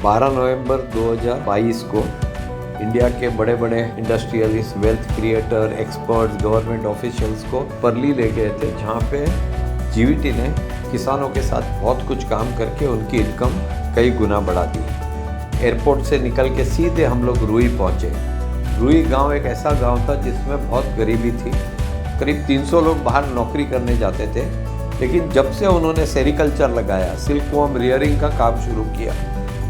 12 नवंबर 2022 को इंडिया के बड़े बड़े industrialist, wealth creator, experts, government officials को परली ले गए थे, जहाँ पे जीवीटी ने किसानों के साथ बहुत कुछ काम करके उनकी इनकम कई गुना बढ़ा दी। एयरपोर्ट से निकल के सीधे हम लोग रुई पहुँचे। रुई गांव एक ऐसा गांव था जिसमें बहुत गरीबी थी। करीब 300 लोग बाहर नौकरी करने जाते थे, लेकिन जब से उन्होंने सेरिकल्चर लगाया, सिल्कवॉर्म रियरिंग का काम शुरू किया,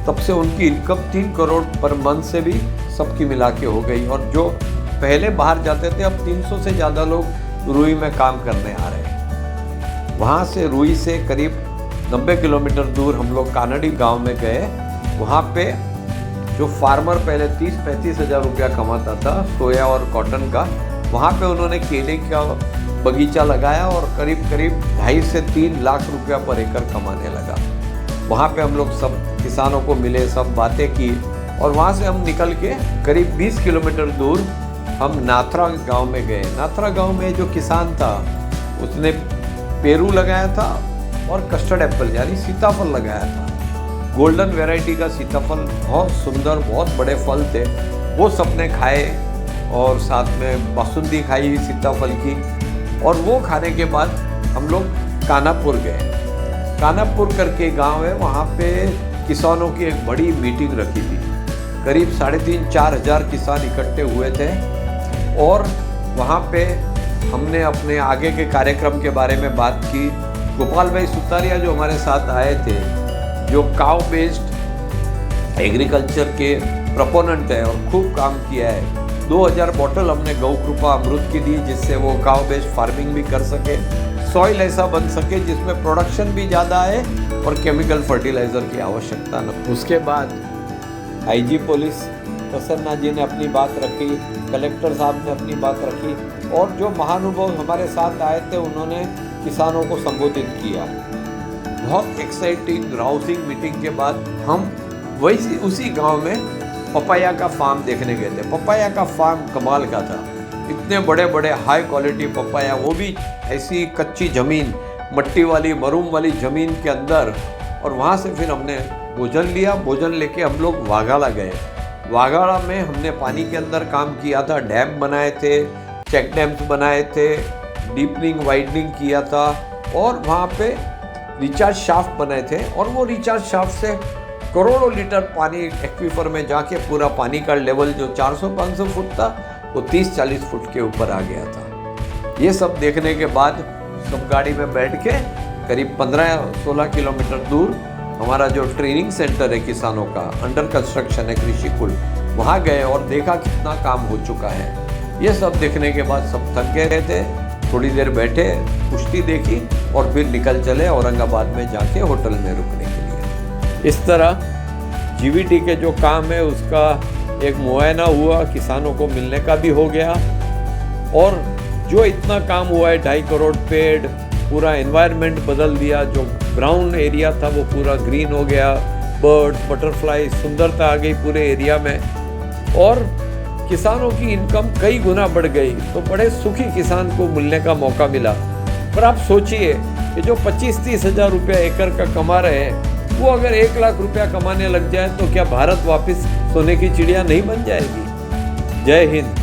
तब से उनकी इनकम 3 करोड़ पर मंथ से भी सबकी मिला के हो गई। और जो पहले बाहर जाते थे, अब 300 से ज़्यादा लोग रुई में काम करने आ रहे हैं। वहाँ से रुई से करीब 90 किलोमीटर दूर हम लोग कानड़ी गांव में गए। वहाँ पे जो फार्मर पहले 30-35 हज़ार रुपया कमाता था सोया और कॉटन का, वहाँ पे उन्होंने केले का बगीचा लगाया और करीब 2.5 से 3 लाख रुपया पर एकड़ कमाने लगा। वहाँ पे हम लोग सब किसानों को मिले, सब बातें की, और वहाँ से हम निकल के करीब 20 किलोमीटर दूर हम नाथरा गांव में गए। नाथरा गांव में जो किसान था उसने पेरू लगाया था और कस्टर्ड एप्पल यानी सीताफल लगाया था। गोल्डन वैरायटी का सीताफल, बहुत सुंदर, बहुत बड़े फल थे। वो सबने खाए और साथ में बासुंदी खाई सीताफल की। और वो खाने के बाद हम लोग कानापुर गए। कानापुर करके गांव है, वहाँ पे किसानों की एक बड़ी मीटिंग रखी थी। करीब 3,500-4 हज़ार किसान इकट्ठे हुए थे और वहाँ पे हमने अपने आगे के कार्यक्रम के बारे में बात की। गोपाल भाई सुतारिया जो हमारे साथ आए थे, जो काउ बेस्ड एग्रीकल्चर के प्रोपोनेंट है और खूब काम किया है, 2000 बोतल हमने गौ कृपा अमृत की दी, जिससे वो काउ बेस्ड फार्मिंग भी कर सके, सॉइल ऐसा बन सके जिसमें प्रोडक्शन भी ज़्यादा आए और केमिकल फर्टिलाइज़र की आवश्यकता न। उसके बाद आईजी पुलिस प्रसन्ना जी ने अपनी बात रखी, कलेक्टर साहब ने अपनी बात रखी, और जो महानुभाव हमारे साथ आए थे उन्होंने किसानों को संबोधित किया। बहुत एक्साइटिंग राउसिंग मीटिंग के बाद हम वही उसी गांव में पपाया का फार्म देखने गए थे। पपाया का फार्म कमाल का था, इतने बड़े बड़े हाई क्वालिटी पपाया, वो भी ऐसी कच्ची ज़मीन, मट्टी वाली, मरूम वाली ज़मीन के अंदर। और वहाँ से फिर हमने भोजन लिया। भोजन लेके हम लोग वाघाला गए। वाघाला में हमने पानी के अंदर काम किया था, डैम बनाए थे, चेक डैम्स बनाए थे, डीपनिंग वाइडनिंग किया था, और वहाँ पे रिचार्ज शाफ्ट बनाए थे। और वो रिचार्ज शाफ्ट से करोड़ों लीटर पानी एक्वीफर में जाके पूरा पानी का लेवल जो 400-500 फुट था वो 30-40 फुट के ऊपर आ गया था। ये सब देखने के बाद सब गाड़ी में बैठ के करीब 15-16 किलोमीटर दूर हमारा जो ट्रेनिंग सेंटर है किसानों का, अंडर कंस्ट्रक्शन है कृषि कुल, वहाँ गए और देखा कितना काम हो चुका है। ये सब देखने के बाद सब थक गए रहे थे, थोड़ी देर बैठे, कुश्ती देखी और फिर निकल चले औरंगाबाद में जाके होटल में रुकने के लिए। इस तरह जीवीटी के जो काम है उसका एक मुआयना हुआ, किसानों को मिलने का भी हो गया, और जो इतना काम हुआ है 2.5 करोड़ पेड़, पूरा एनवायरनमेंट बदल दिया। जो ब्राउन एरिया था वो पूरा ग्रीन हो गया, बर्ड्स, बटरफ्लाई, सुंदरता आ गई पूरे एरिया में, और किसानों की इनकम कई गुना बढ़ गई। तो बड़े सुखी किसान को मिलने का मौका मिला। पर आप सोचिए कि जो 25-30 हज़ार रुपया एकड़ का कमा रहे हैं, वो अगर 1 लाख रुपया कमाने लग जाए तो क्या भारत वापस सोने की चिड़िया नहीं बन जाएगी? जय हिंद।